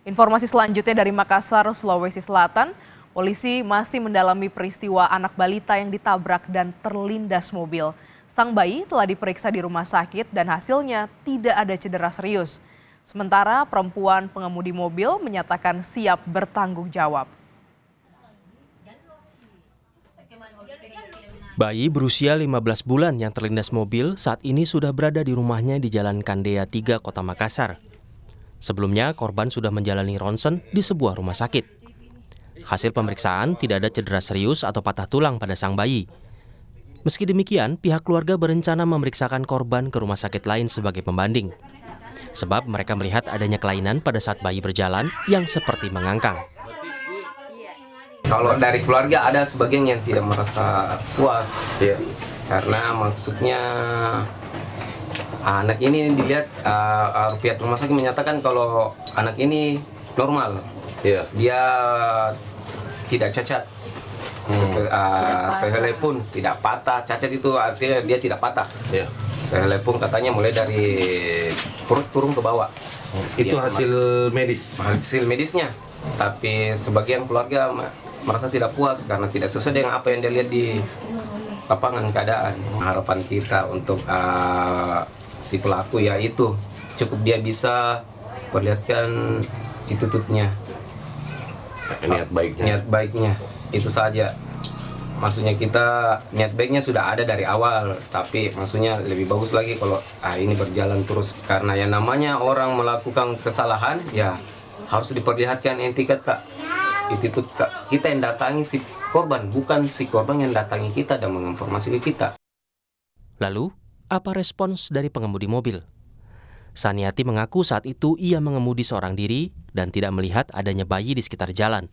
Informasi selanjutnya dari Makassar, Sulawesi Selatan, polisi masih mendalami peristiwa anak balita yang ditabrak dan terlindas mobil. Sang bayi telah diperiksa di rumah sakit dan hasilnya tidak ada cedera serius. Sementara perempuan pengemudi mobil menyatakan siap bertanggung jawab. Bayi berusia 15 bulan yang terlindas mobil saat ini sudah berada di rumahnya di Jalan Kandea 3, Kota Makassar. Sebelumnya, korban sudah menjalani ronsen di sebuah rumah sakit. Hasil pemeriksaan tidak ada cedera serius atau patah tulang pada sang bayi. Meski demikian, pihak keluarga berencana memeriksakan korban ke rumah sakit lain sebagai pembanding. Sebab mereka melihat adanya kelainan pada saat bayi berjalan yang seperti mengangkang. Kalau dari keluarga ada sebagian yang tidak merasa puas, karena maksudnya anak ini dilihat pihak rumah sakit menyatakan kalau anak ini normal, dia tidak cacat, sehelai pun tidak patah. Cacat itu artinya dia tidak patah, sehelai pun katanya mulai dari perut turun ke bawah. Itu hasil medis? Hasil medisnya, tapi sebagian keluarga merasa tidak puas karena tidak sesuai dengan apa yang dia lihat di lapangan keadaan. Harapan kita untuk si pelaku yaitu cukup dia bisa perlihatkan itu tutupnya, niat baiknya itu saja. Maksudnya kita niat baiknya sudah ada dari awal, tapi maksudnya lebih bagus lagi kalau ini berjalan terus, karena yang namanya orang melakukan kesalahan ya harus diperlihatkan etiket, Kak. Itu kita yang datangi si korban, bukan si korban yang datangi kita dan menginformasi ke kita. Lalu, apa respons dari pengemudi mobil? Saniati mengaku saat itu ia mengemudi seorang diri dan tidak melihat adanya bayi di sekitar jalan.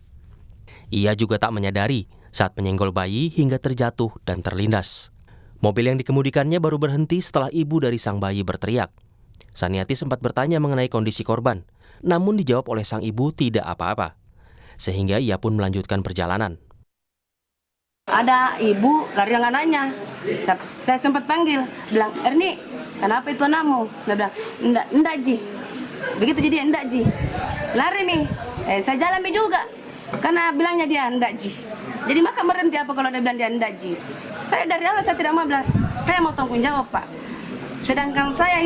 Ia juga tak menyadari saat menyenggol bayi hingga terjatuh dan terlindas. Mobil yang dikemudikannya baru berhenti setelah ibu dari sang bayi berteriak. Saniati sempat bertanya mengenai kondisi korban, namun dijawab oleh sang ibu tidak apa-apa. Sehingga ia pun melanjutkan perjalanan. Ada ibu lari dengan anaknya. Saya sempat panggil, bilang, "Erni, kenapa itu anakmu?" Dia bilang, "Enggak, Ji." Begitu jadi enggak, Ji. Lari nih. Saya jalan juga. Karena bilangnya dia enggak, Ji. Jadi maka berhenti apa kalau dia bilang dia enggak, Ji. Saya dari awal saya tidak mau bilang, saya mau tanggung jawab, Pak. Sedangkan saya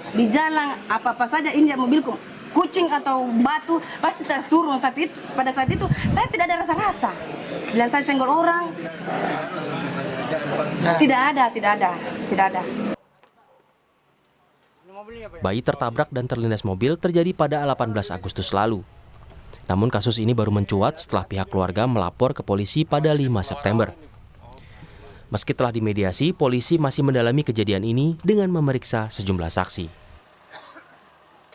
di jalan apa-apa saja injak mobilku, kucing atau batu pasti terus turun. Tapi pada saat itu saya tidak ada rasa-rasa. Bilang saya senggol orang, tidak ada. Bayi tertabrak dan terlindas mobil terjadi pada 18 Agustus lalu. Namun kasus ini baru mencuat setelah pihak keluarga melapor ke polisi pada 5 September. Meski telah dimediasi, polisi masih mendalami kejadian ini dengan memeriksa sejumlah saksi.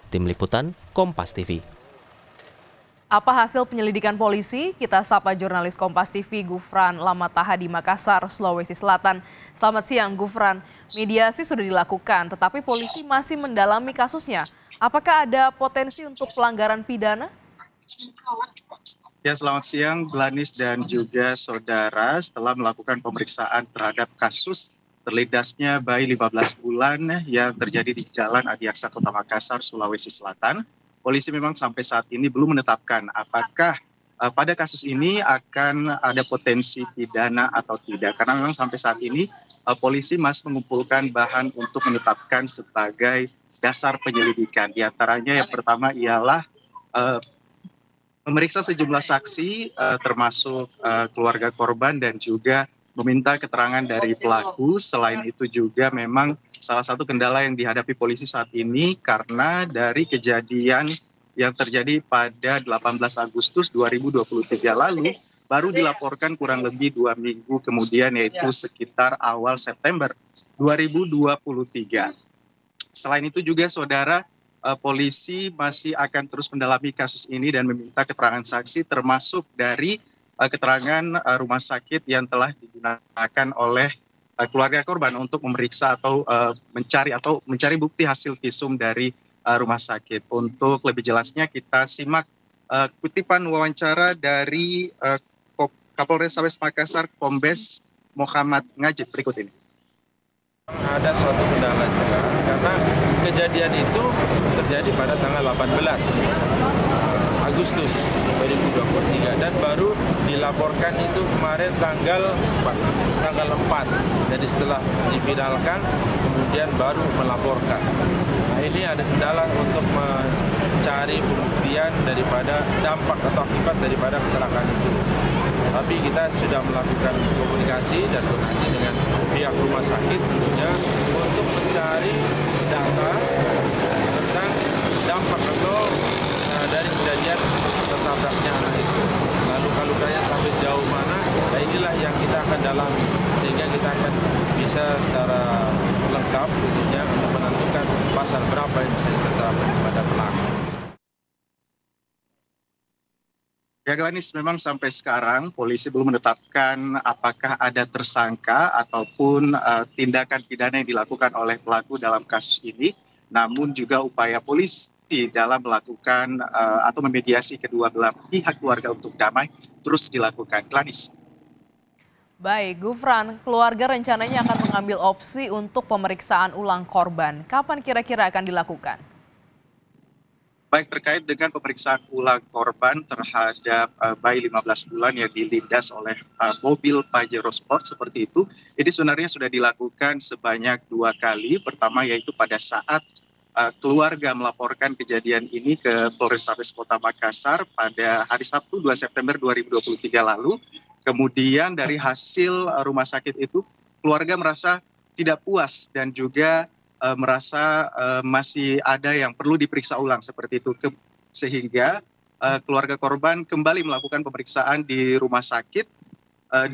Tim Liputan, Kompas TV. Apa hasil penyelidikan polisi? Kita sapa jurnalis Kompas TV Gufran Lamataha di Makassar, Sulawesi Selatan. Selamat siang, Gufran. Mediasi sudah dilakukan, tetapi polisi masih mendalami kasusnya. Apakah ada potensi untuk pelanggaran pidana? Ya, selamat siang, Blanis dan juga saudara. Setelah melakukan pemeriksaan terhadap kasus terlindasnya bayi 15 bulan yang terjadi di Jalan Adiaksa, Kota Makassar, Sulawesi Selatan, polisi memang sampai saat ini belum menetapkan apakah pada kasus ini akan ada potensi pidana atau tidak. Karena memang sampai saat ini polisi masih mengumpulkan bahan untuk menetapkan sebagai dasar penyelidikan. Di antaranya yang pertama ialah memeriksa sejumlah saksi termasuk keluarga korban dan juga meminta keterangan dari pelaku. Selain itu juga memang salah satu kendala yang dihadapi polisi saat ini karena dari kejadian yang terjadi pada 18 Agustus 2023 lalu baru dilaporkan kurang lebih 2 minggu kemudian, yaitu sekitar awal September 2023. Selain itu juga saudara, polisi masih akan terus mendalami kasus ini dan meminta keterangan saksi termasuk dari keterangan rumah sakit yang telah digunakan oleh keluarga korban untuk memeriksa atau mencari bukti hasil visum dari rumah sakit. Untuk lebih jelasnya kita simak kutipan wawancara dari Kapolres Makassar Kombes Muhammad Ngajib berikut ini. Ada suatu kendala juga karena kejadian itu terjadi pada tanggal 18 Agustus 2023 dan baru dilaporkan itu kemarin tanggal 4. Jadi setelah difinalkan kemudian baru melaporkan. Nah, ini ada kendala untuk mencari pembuktian daripada dampak atau akibat daripada kecelakaan itu. Tapi kita sudah melakukan komunikasi dan koordinasi dengan pihak rumah sakit tentunya untuk mencari data tentang dampak atau dari kejadian tertabraknya anak itu. Lalu luka-lukanya sampai jauh mana, nah inilah yang kita akan dalami. Sehingga kita akan bisa secara lengkap tentunya untuk menentukan pasal berapa yang bisa ditetapkan kepada pelaku. Ya Glenis, memang sampai sekarang polisi belum menetapkan apakah ada tersangka ataupun tindakan pidana yang dilakukan oleh pelaku dalam kasus ini. Namun juga upaya polisi dalam melakukan atau memediasi kedua belah pihak keluarga untuk damai terus dilakukan. Glenis. Baik, Gufran, keluarga rencananya akan mengambil opsi untuk pemeriksaan ulang korban. Kapan kira-kira akan dilakukan? Baik, terkait dengan pemeriksaan ulang korban terhadap bayi 15 bulan yang dilindas oleh mobil Pajero Sport seperti itu, ini sebenarnya sudah dilakukan sebanyak 2 kali. Pertama yaitu pada saat keluarga melaporkan kejadian ini ke Polrestabes Kota Makassar pada hari Sabtu 2 September 2023 lalu. Kemudian dari hasil rumah sakit itu, keluarga merasa tidak puas dan juga merasa masih ada yang perlu diperiksa ulang seperti itu. Sehingga keluarga korban kembali melakukan pemeriksaan di rumah sakit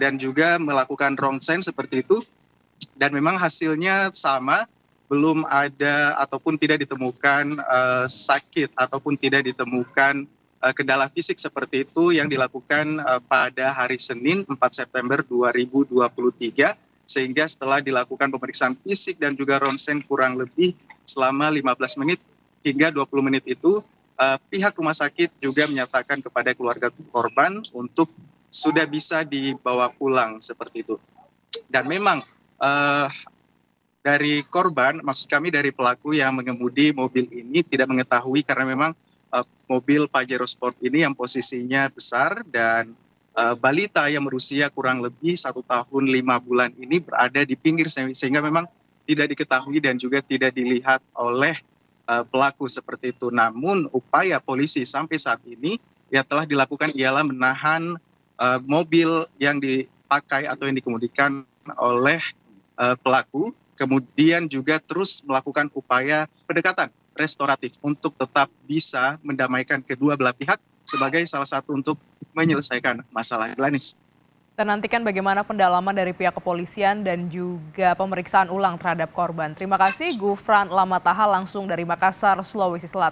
dan juga melakukan ronsen seperti itu. Dan memang hasilnya sama, belum ada ataupun tidak ditemukan sakit ataupun tidak ditemukan kendala fisik seperti itu yang dilakukan pada hari Senin 4 September 2023. Sehingga setelah dilakukan pemeriksaan fisik dan juga ronsen kurang lebih selama 15 menit hingga 20 menit itu, pihak rumah sakit juga menyatakan kepada keluarga korban untuk sudah bisa dibawa pulang seperti itu. Dan memang dari korban, maksud kami dari pelaku yang mengemudi mobil ini tidak mengetahui karena memang mobil Pajero Sport ini yang posisinya besar dan balita yang berusia kurang lebih 1 tahun 5 bulan ini berada di pinggir sehingga memang tidak diketahui dan juga tidak dilihat oleh pelaku seperti itu. Namun upaya polisi sampai saat ini yang telah dilakukan ialah menahan mobil yang dipakai atau yang dikemudikan oleh pelaku, kemudian juga terus melakukan upaya pendekatan restoratif untuk tetap bisa mendamaikan kedua belah pihak sebagai salah satu untuk menyelesaikan masalah. Glenis. Kita nantikan bagaimana pendalaman dari pihak kepolisian dan juga pemeriksaan ulang terhadap korban. Terima kasih Gufran Lamataha langsung dari Makassar, Sulawesi Selatan.